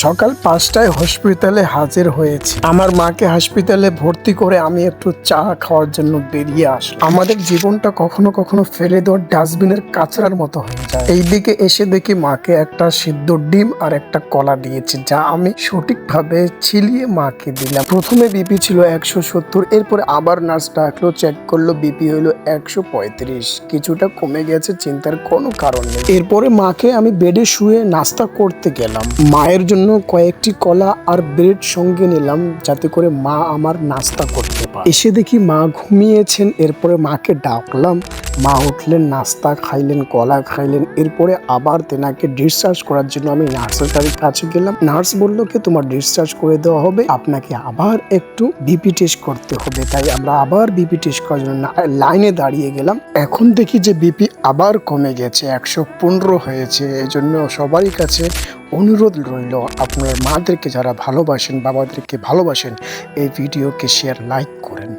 সকাল 5টায় হসপিটালে হাজির হয়েছি। আমার মাকে হসপিটালে ভর্তি করে আমি একটু চা খাওয়ার জন্য বেরিয়ে আসি। আমাদের জীবনটা কখনো কখনো ফেলে দেওয়ার ডাস্টবিনের কাঁচড়ার মতো হয়ে যায়। এইদিকে এসে দেখি মাকে একটা সিদ্ধ ডিম আর একটা কলা দিয়েছে, যা আমি সঠিকভাবে ছিলিয়ে মাকে দিলাম। প্রথমে বিপি ছিল 170, এরপরে আবার নার্স ডাকলো, চেক করলো, বিপি হইলো 135। কিছুটা কমে গেছে, চিন্তার কোনো কারণ নেই। এরপরে মাকে আমি বেডে শুয়ে নাস্তা করতে গেলাম। মায়ের জন্য কয়েকটি কলা আর ব্রেড সঙ্গে নিলাম, যাতে করে মা আমার নাস্তা করতে পারে। এসে দেখি মা ঘুমিয়েছেন। এরপরে মাকে ডাকলাম, মা উঠলেন, নাস্তা খাইলেন, কলা খাইলেন। এরপরে আবার তেনাকে ডিসচার্জ করার জন্য আমি নার্সের কাছে গেলাম। নার্স বলল কি তোমার ডিসচার্জ করে দেওয়া হবে, আপনাকে আবার একটু বিপি টেস্ট করতে হবে। তাই আমরা আবার বিপি টেস্ট করার জন্য লাইনে দাঁড়িয়ে গেলাম। এখন দেখি যে বিপি আবার কমে গেছে, 115 হয়েছে। এই জন্য সবারই কাছে অনুরোধ রইল, আপনার মাদেরকে যারা ভালোবাসেন, বাবাদেরকে ভালোবাসেন, এই ভিডিওকে শেয়ার, লাইক করেন।